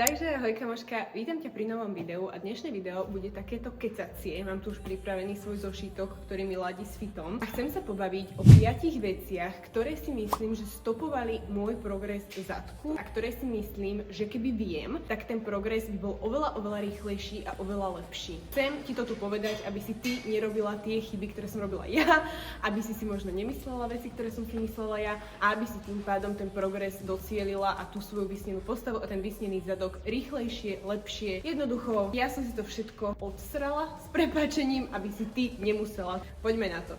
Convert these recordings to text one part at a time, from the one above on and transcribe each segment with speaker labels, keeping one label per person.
Speaker 1: Takže ahoj kamoška, vítam ťa pri novom videu a dnešné video bude takéto kecacie. Mám tu už pripravený svoj zošitok, ktorý mi ladí s fitom. A chcem sa pobaviť o 5 veciach, ktoré si myslím, že stopovali môj progres zadku a ktoré si myslím, že keby viem, tak ten progres by bol oveľa rýchlejší a oveľa lepší. Chcem ti to tu povedať, aby si ty nerobila tie chyby, ktoré som robila ja, aby si možno nemyslela veci, ktoré som si myslela ja a aby si tým pádom ten progres docielila a tú svoju vysnenú postavu a ten vysnený zadok rýchlejšie, lepšie. Jednoducho, ja som si to všetko odsrala s prepáčením, aby si ty nemusela. Poďme na to.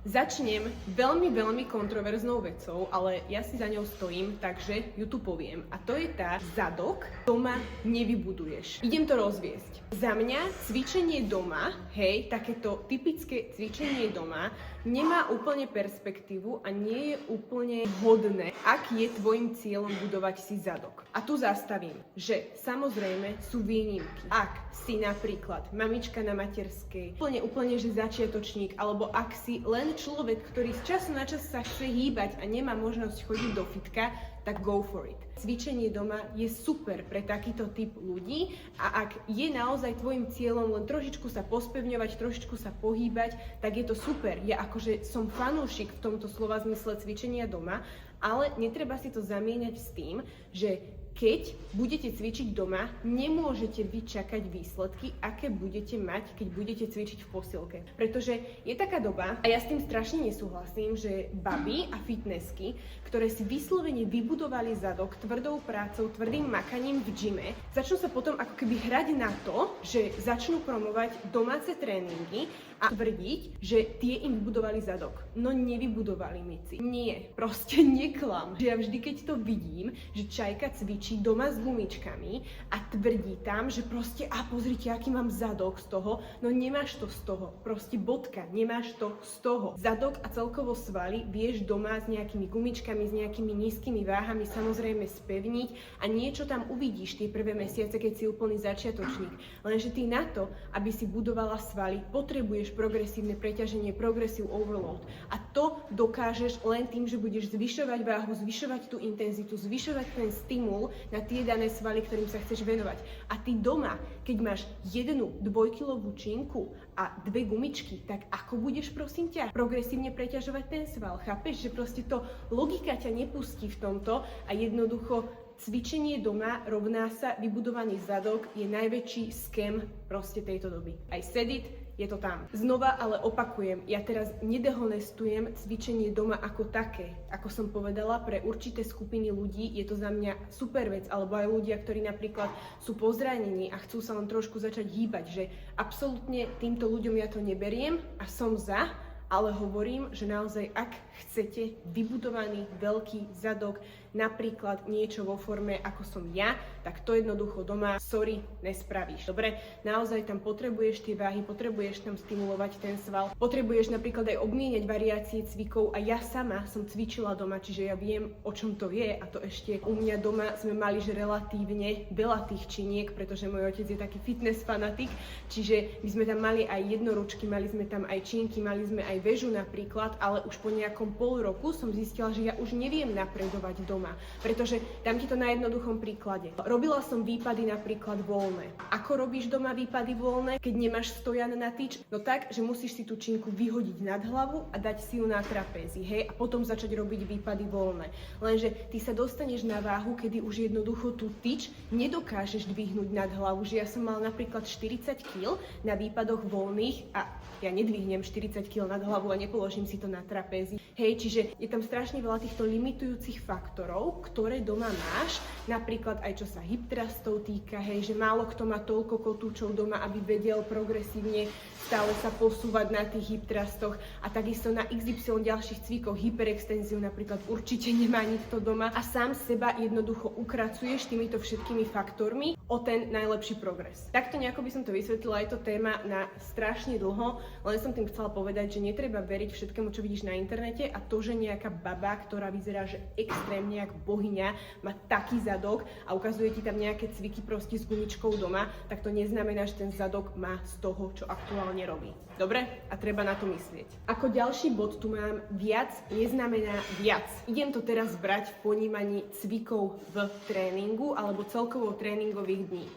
Speaker 1: Začnem veľmi kontroverznou vecou, ale ja si za ňou stojím, takže ju tu poviem. A to je tá, zadok doma nevybuduješ. Idem to rozviesť. Za mňa cvičenie doma, hej, takéto typické cvičenie doma, nemá úplne perspektívu a nie je úplne hodné, ak je tvojim cieľom budovať si zadok. A tu zastavím, že samozrejme sú výnimky. Ak si napríklad mamička na materskej, úplne že začiatočník, alebo ak si len človek, ktorý z času na čas sa chce hýbať a nemá možnosť chodiť do fitka, tak go for it. Cvičenie doma je super pre takýto typ ľudí a ak je naozaj tvojim cieľom len trošičku sa pospevňovať, trošičku sa pohýbať, tak je to super. Ja akože som fanúšik v tomto slova zmysle cvičenia doma, ale netreba si to zamieňať s tým, že keď budete cvičiť doma, nemôžete vy čakať výsledky, aké budete mať, keď budete cvičiť v posilke. Pretože je taká doba, a ja s tým strašne nesúhlasím, že baby a fitnessky, ktoré si vyslovene vybudovali zadok tvrdou prácou, tvrdým makaním v gyme, začnú sa potom ako keby hrať na to, že začnú promovať domáce tréningy a tvrdiť, že tie im vybudovali zadok. No nevybudovali, mici. Nie, proste neklam. Že ja vždy, keď to vidím, že čajka cvičí doma s gumičkami a tvrdí tam, že proste pozrite, aký mám zadok z toho, no nemáš to z toho. Proste bodka, nemáš to z toho. Zadok a celkovo svaly vieš doma s nejakými gumičkami, s nejakými nízkymi váhami samozrejme spevniť a niečo tam uvidíš tie prvé mesiace, keď si úplný začiatočník. Lenže ty na to, aby si budovala svaly, potrebuješ progresívne preťaženie, progressive overload. A to dokážeš len tým, že budeš zvyšovať váhu, zvyšovať tú intenzitu, zvyšovať ten stimul na tie dané svaly, ktorým sa chceš venovať. A ty doma, keď máš 1 dvojkilovú činku a 2 gumičky, tak ako budeš, prosím ťa, progresívne preťažovať ten sval? Chápeš, že proste to logika ťa nepustí v tomto a jednoducho cvičenie doma rovná sa vybudovaný zadok je najväčší scam proste tejto doby. I said it, je to tam. Znova ale opakujem, ja teraz nedehonestujem cvičenie doma ako také. Ako som povedala, pre určité skupiny ľudí je to za mňa super vec, alebo aj ľudia, ktorí napríklad sú pozranení a chcú sa len trošku začať hýbať, že absolútne týmto ľuďom ja to neberiem a som za, ale hovorím, že naozaj ak chcete vybudovaný veľký zadok, napríklad niečo vo forme ako som ja, tak to jednoducho doma, sorry, nespravíš. Dobre, naozaj tam potrebuješ tie váhy, potrebuješ tam stimulovať ten sval, potrebuješ napríklad aj obmieniať variácie cvikov a ja sama som cvičila doma, čiže ja viem, o čom to je a to ešte u mňa doma sme mali že relatívne veľa tých činiek, pretože môj otec je taký fitness fanatik, čiže my sme tam mali aj jednoručky, mali sme tam aj činky, mali sme aj väžu napríklad, ale už po nejakom pol roku som zistila, že ja už neviem napredovať doma, pretože dám ti to na jednoduchom príklade. Robila som výpady napríklad voľné. Ako robíš doma výpady voľné, keď nemáš stojan na tyč? No tak, že musíš si tú činku vyhodiť nad hlavu a dať si ju na trapézy, hej? A potom začať robiť výpady voľné. Lenže ty sa dostaneš na váhu, kedy už jednoducho tú tyč nedokážeš dvihnúť nad hlavu, že ja som mala napríklad 40 kg na výpadoch voľných a ja nedvihnem 40 kg nad hlavu a nepoložím si to na trapézy. Hej, čiže je tam strašne veľa týchto limitujúcich faktorov, ktoré doma máš, napríklad aj čo sa hip thrustov týka, hej, že málo kto má toľko kotúčov doma, aby vedel progresívne stále sa posúvať na tých hip thrustoch a takisto na XY ďalších cvikoch, hyperextenziu napríklad určite nemá nikto doma a sám seba jednoducho ukracuješ týmito všetkými faktormi o ten najlepší progres. Takto nejako by som to vysvetlila, je to téma na strašne dlho, len som tým chcela povedať, že netreba veriť všetkému, čo vidíš na internete a to, že nejaká baba, ktorá vyzerá, že extrémne jak bohyňa, má taký zadok a ukazuje ti tam nejaké cviky proste s gumičkou doma, tak to neznamená, že ten zadok má z toho, čo aktuálne robí. Dobre? A treba na to myslieť. Ako ďalší bod tu mám, viac neznamená viac. Idem to teraz brať v ponímaní cvikov v tréningu alebo celkovo tréningových dní.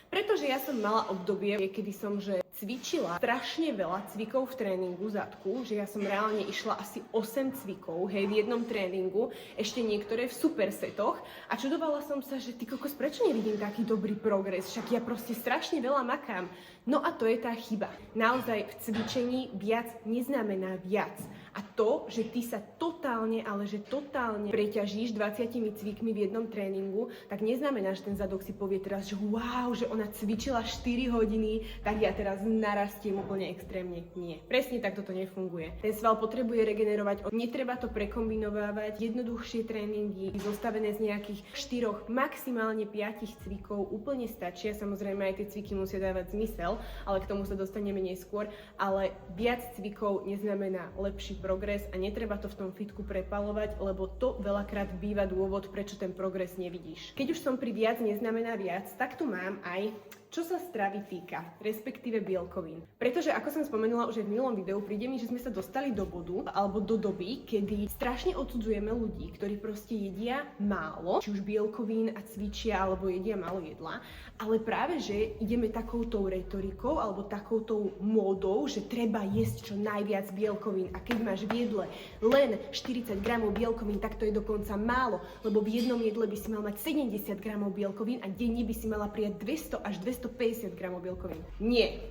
Speaker 1: Pretože ja som mala obdobie, kedy som cvičila strašne veľa cvikov v tréningu zadku, že ja som reálne išla asi 8 cvikov, hej, v jednom tréningu, ešte niektoré v supersetoch a čudovala som sa, že ty kokos, prečo nevidím taký dobrý progres, však ja proste strašne veľa makám. No a to je tá chyba. Naozaj v cvičení viac neznamená viac. A to, že ty sa totálne, ale že totálne preťažíš 20 cvikmi v jednom tréningu, tak neznamená, že ten zadok si povie teraz, že wow, že ona cvičila 4 hodiny, tak ja teraz narastiem úplne extrémne. Nie. Presne takto to nefunguje. Ten sval potrebuje regenerovať, netreba to prekombinovávať, jednoduchšie tréningy, zostavené z nejakých 4, maximálne 5 cvikov úplne stačia. Samozrejme aj tie cviky musia dávať zmysel, ale k tomu sa dostaneme neskôr. Ale viac cvikov neznamená lepší progres a netreba to v tom fitku prepalovať, lebo to veľakrát býva dôvod, prečo ten progres nevidíš. Keď už som pri viac neznamená viac, tak tu mám aj čo sa stravy týka, respektíve bielkovín. Pretože, ako som spomenula už aj v minulom videu, príde mi, že sme sa dostali do bodu, alebo do doby, kedy strašne odsudzujeme ľudí, ktorí proste jedia málo, či už bielkovín a cvičia, alebo jedia málo jedla, ale práve, že ideme takoutou retorikou, alebo takoutou módou, že treba jesť čo najviac bielkovín a keď máš v jedle len 40 gramov bielkovín, tak to je dokonca málo, lebo v jednom jedle by si mal mať 70 gramov bielkovín a denne by si mala prijať 200 až 250 gramov bielkovín. Nie.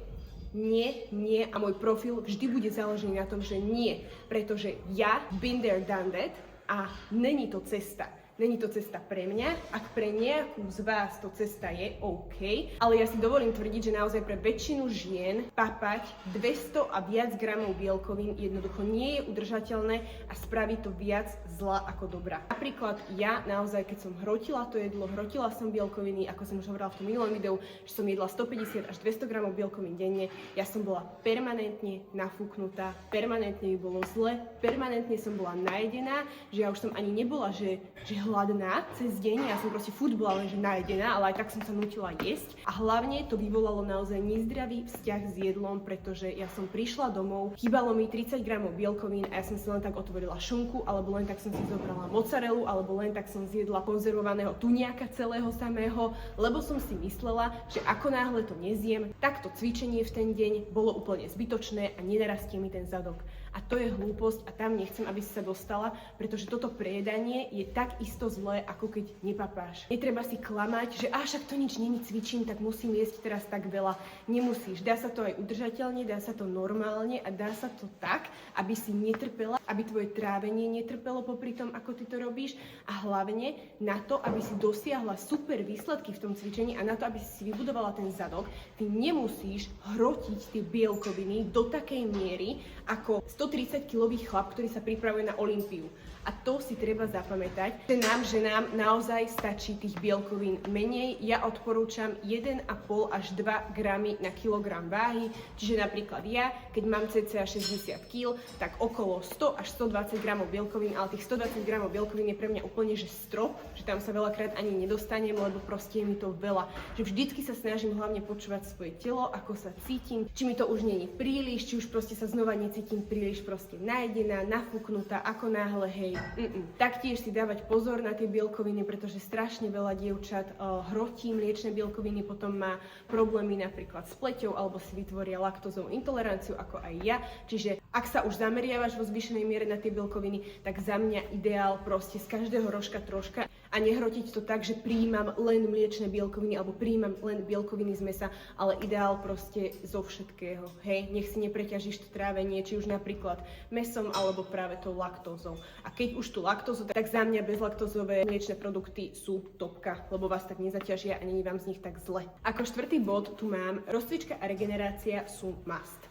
Speaker 1: Nie a môj profil vždy bude založený na tom, že nie, pretože ja been there, done that a není to cesta. Není to cesta pre mňa, ak pre nejakú z vás to cesta je OK, ale ja si dovolím tvrdiť, že naozaj pre väčšinu žien papať 200 a viac gramov bielkovín jednoducho nie je udržateľné a spraví to viac zla ako dobra. Napríklad ja naozaj, keď som hrotila to jedlo, hrotila som bielkoviny, ako som už hovorila v tom minulom videu, že som jedla 150 až 200 gramov bielkovín denne, ja som bola permanentne nafúknutá, permanentne mi bolo zle, permanentne som bola najedená, že ja už som ani nebola, že hladná cez deň, ja som proste furt bola lenže najedená, ale aj tak som sa nutila jesť a hlavne to vyvolalo naozaj nezdravý vzťah s jedlom, pretože ja som prišla domov, chýbalo mi 30 gramov bielkovín a ja som si len tak otvorila šunku, alebo len tak som si zobrala mozzarellu, alebo len tak som zjedla konzervovaného tuniaka celého samého, lebo som si myslela, že ako náhle to nezjem, tak to cvičenie v ten deň bolo úplne zbytočné a nenarastie mi ten zadok. A to je hlúposť a tam nechcem, aby si sa dostala, pretože toto prejedanie je tak isto zlé, ako keď nepapáš. Netreba si klamať, že však to nič není, cvičím, tak musím jesť teraz tak veľa. Nemusíš. Dá sa to aj udržateľne, dá sa to normálne a dá sa to tak, aby si netrpela, aby tvoje trávenie netrpelo popri tom, ako ty to robíš a hlavne na to, aby si dosiahla super výsledky v tom cvičení a na to, aby si vybudovala ten zadok, ty nemusíš hrotiť tie bielkoviny do takej miery, ako 130-kilový chlap, ktorý sa pripravuje na Olympiu. A to si treba zapamätať, že nám ženám naozaj stačí tých bielkovín menej. Ja odporúčam 1,5 až 2 gramy na kilogram váhy. Čiže napríklad ja, keď mám cca 60 kg, tak okolo 100 až 120 gramov bielkovín, ale tých 120 gramov bielkovín je pre mňa úplne že strop, že tam sa veľakrát ani nedostanem, lebo proste je mi to veľa. Že vždycky sa snažím hlavne počúvať svoje telo, ako sa cítim, či mi to už nie je príliš, či už proste sa znova necítim príliš proste najedená, nafúknutá, ako náhle, hej. Taktiež si dávať pozor na tie bielkoviny, pretože strašne veľa dievčat hrotí mliečne bielkoviny, potom má problémy napríklad s pleťou alebo si vytvoria laktózovú intoleranciu, ako aj ja. Čiže ak sa už zameriavaš vo zvýšenej miere na tie bielkoviny, tak za mňa ideál proste z každého rožka troška a nehrotiť to tak, že prijímam len mliečne bielkoviny alebo prijímam len bielkoviny z mesa, ale ideál proste zo všetkého. Hej, nech si nepreťažíš to trávenie, či už napríklad mesom alebo práve tou laktózou. A keď už tú laktózu, tak za mňa bezlaktózové mliečne produkty sú topka, lebo vás tak nezaťažia a není vám z nich tak zle. Ako štvrtý bod tu mám, rozcvička a regenerácia sú must.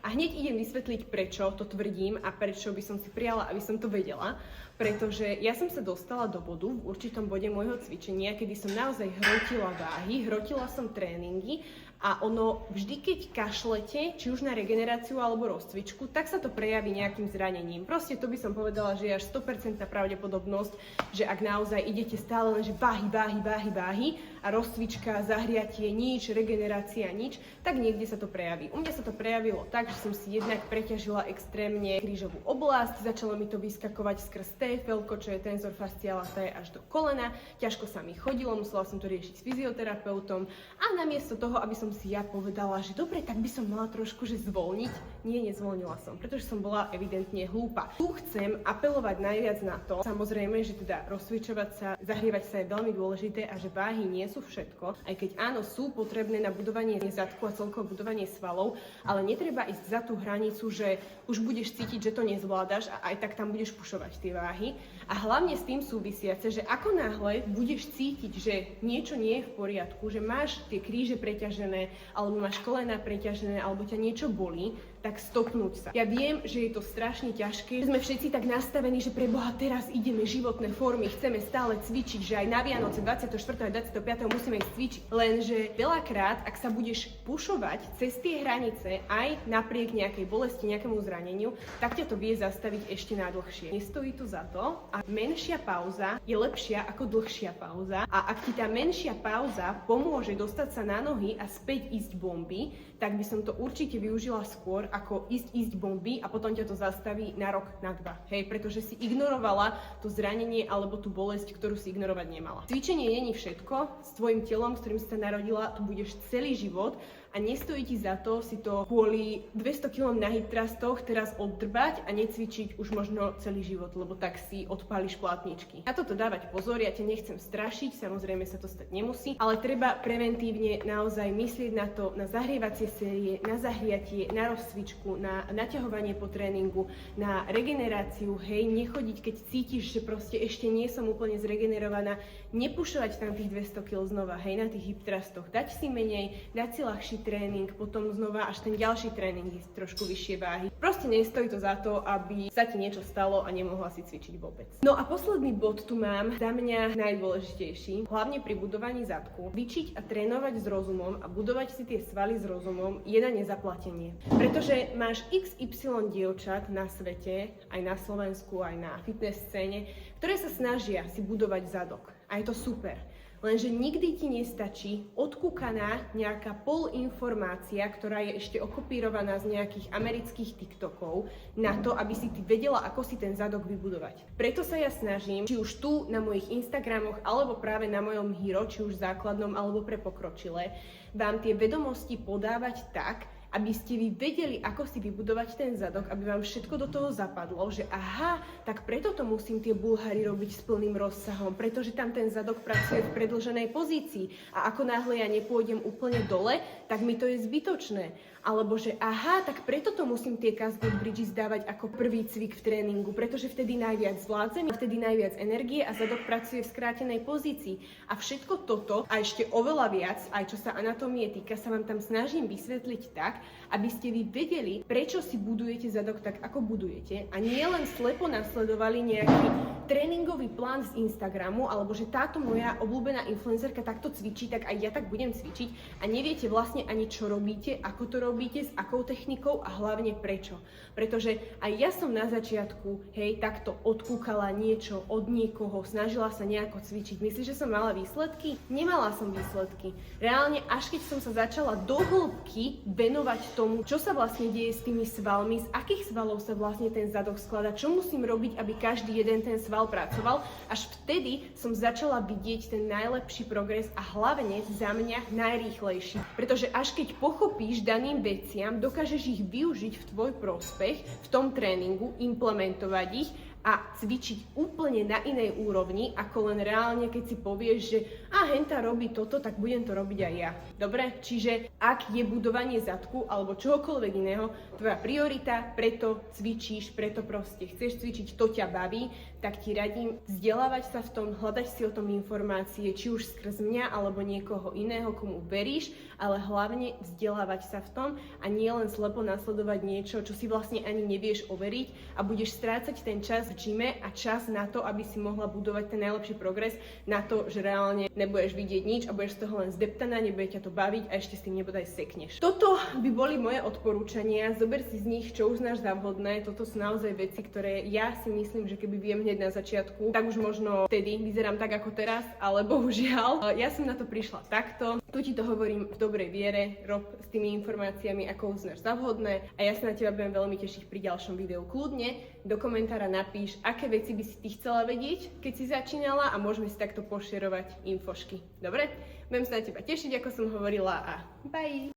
Speaker 1: A hneď idem vysvetliť, prečo to tvrdím a prečo by som si prijala, aby som to vedela. pretože ja som sa dostala do bodu v určitom bode môjho cvičenia, kedy som naozaj hrotila váhy, hrotila som tréningy a ono vždy, keď kašlete, či už na regeneráciu alebo rozcvičku, tak sa to prejaví nejakým zranením. Proste to by som povedala, že je až 100% pravdepodobnosť, že ak naozaj idete stále len, že váhy a rozcvička, zahriatie nič, regenerácia nič, tak niekde sa to prejaví. U mňa sa to prejavilo tak, že som si jednak preťažila extrémne krížovú oblasť, začalo mi to vyskakovať skrz TFL, čo je tensor fascialis až do kolena, ťažko sa mi chodilo, musela som to riešiť s fyzioterapeutom a namiesto toho, aby som si ja povedala, že dobre, tak by som mala trošku že zvolniť, nezvolnila som, pretože som bola evidentne hlúpa. Tu chcem apelovať najviac na to, samozrejme, že teda rozcvičovať sa, zahrievať sa je veľmi dôležité a že váhy nie sú všetko, aj keď áno, sú potrebné na budovanie zadku a celkovo budovanie svalov, ale netreba ísť za tú hranicu, že už budeš cítiť, že to nezvládaš a aj tak tam budeš pušovať tie váhy. A hlavne s tým súvisiace, že ako náhle budeš cítiť, že niečo nie je v poriadku, že máš tie kríže preťažené, alebo máš kolená preťažené, alebo ťa niečo bolí, tak stopnúť sa. Ja viem, že je to strašne ťažké, sme všetci tak nastavení, že pre Boha teraz ideme životné formy, chceme stále cvičiť, že aj na Vianoce 24. a 25. musíme ísť cvičiť. Lenže veľakrát, ak sa budeš pušovať cez tie hranice aj napriek nejakej bolesti, nejakému zraneniu, tak ťa to vie zastaviť ešte na dlhšie. Nestojí to za to a menšia pauza je lepšia ako dlhšia pauza a ak ti tá menšia pauza pomôže dostať sa na nohy a späť ísť bomby, tak by som to určite využila skôr ako ísť bomby a potom ťa to zastaví na rok, na 2. Hej, pretože si ignorovala to zranenie alebo tú bolesť, ktorú si ignorovať nemala. Cvičenie není všetko, s tvojim telom, s ktorým si sa narodila, tu budeš celý život a nestojí ti za to si to kvôli 200 kg na hip thrustoch teraz oddrbať a necvičiť už možno celý život, lebo tak si odpáliš plátničky. Na toto dávať pozor, ja ťa nechcem strašiť, samozrejme sa to stať nemusí, ale treba preventívne naozaj myslieť na to, na zahrievacie série, na zahriatie, na rozcvičku, na naťahovanie po tréningu, na regeneráciu, hej, nechodiť, keď cítiš, že proste ešte nie som úplne zregenerovaná, nepušovať tam tých 200 kg znova, hej, na tých hip thrustoch, dať si menej, dať si ľahší tréning, potom znova až ten ďalší tréning je trošku vyššie váhy. Proste nestojí to za to, aby sa ti niečo stalo a nemohla si cvičiť vôbec. No a posledný bod tu mám, za mňa najdôležitejší, hlavne pri budovaní zadku. Cvičiť a trénovať s rozumom a budovať si tie svaly s rozumom je na nezaplatenie. Pretože máš XY dievčat na svete, aj na Slovensku, aj na fitness scéne, ktoré sa snažia si budovať zadok. A je to super. Lenže nikdy ti nestačí odkúkaná nejaká polinformácia, ktorá je ešte okopírovaná z nejakých amerických TikTokov na to, aby si ty vedela, ako si ten zadok vybudovať. Preto sa ja snažím, či už tu na mojich Instagramoch, alebo práve na mojom Hero, či už základnom, alebo pre pokročilé, vám tie vedomosti podávať tak, aby ste vy vedeli, ako si vybudovať ten zadok, aby vám všetko do toho zapadlo, že aha, tak preto to musím tie bulhary robiť s plným rozsahom, pretože tam ten zadok pracuje v predĺženej pozícii a ako náhle ja nepôjdem úplne dole, tak mi to je zbytočné. Alebo že aha, tak preto to musím tie cascade bridges dávať ako prvý cvik v tréningu, pretože vtedy najviac zvládzem, vtedy najviac energie a zadok pracuje v skrátenej pozícii. A všetko toto a ešte oveľa viac, aj čo sa anatómie týka, sa vám tam snažím vysvetliť tak, aby ste vy vedeli, prečo si budujete zadok tak, ako budujete a nie len slepo nasledovali nejaký tréningový plán z Instagramu, alebo že táto moja obľúbená influencerka takto cvičí, tak aj ja tak budem cvičiť a neviete vlastne ani čo robíte, ako to robíte, s akou technikou a hlavne prečo. Pretože aj ja som na začiatku, hej, takto odkúkala niečo od niekoho, snažila sa nejako cvičiť. Myslíš, že som mala výsledky? Nemala som výsledky. Reálne až keď som sa začala do hĺbky venovať tomu, čo sa vlastne deje s tými svalmi, z akých svalov sa vlastne ten zadok skladá, čo musím robiť, aby každý jeden ten sval pracoval, až vtedy som začala vidieť ten najlepší progres a hlavne za mňa najrýchlejší. Pretože až keď pochopíš daným veciam, dokážeš ich využiť v tvoj prospech, v tom tréningu, implementovať ich a cvičiť úplne na inej úrovni, ako len reálne, keď si povieš, že henta robí toto, tak budem to robiť aj ja. Dobre? Čiže ak je budovanie zadku alebo čohokoľvek iného tvoja priorita, preto cvičíš, preto proste chceš cvičiť, to ťa baví, tak ti radím vzdelávať sa v tom, hľadať si o tom informácie, či už skrz mňa alebo niekoho iného, komu veríš, ale hlavne vzdelávať sa v tom a nie len slepo nasledovať niečo, čo si vlastne ani nevieš overiť a budeš strácať ten čas v gyme a čas na to, aby si mohla budovať ten najlepší progres, na to, že reálne nebudeš vidieť nič a budeš z toho len zdeptaná, nebude ťa to baviť a ešte s tým nebodaj sekneš. Toto by boli moje odporúčania, zober si z nich, čo uznáš za vhodné. Toto sú naozaj veci, ktoré ja si myslím, že keby viem hneď na začiatku, tak už možno vtedy vyzerám tak ako teraz, ale bohužiaľ, ja som na to prišla takto. Tu ti to hovorím v dobrej viere, rob s tými informáciami, ako uznáš za vhodné a ja sa na teba budem veľmi tešiť pri ďalšom videu. Kľudne do komentára napíš, aké veci by si ty chcela vedieť, keď si začínala a môžeme si takto pošerovať infošky. Dobre? Budem sa na teba tešiť, ako som hovorila a bye!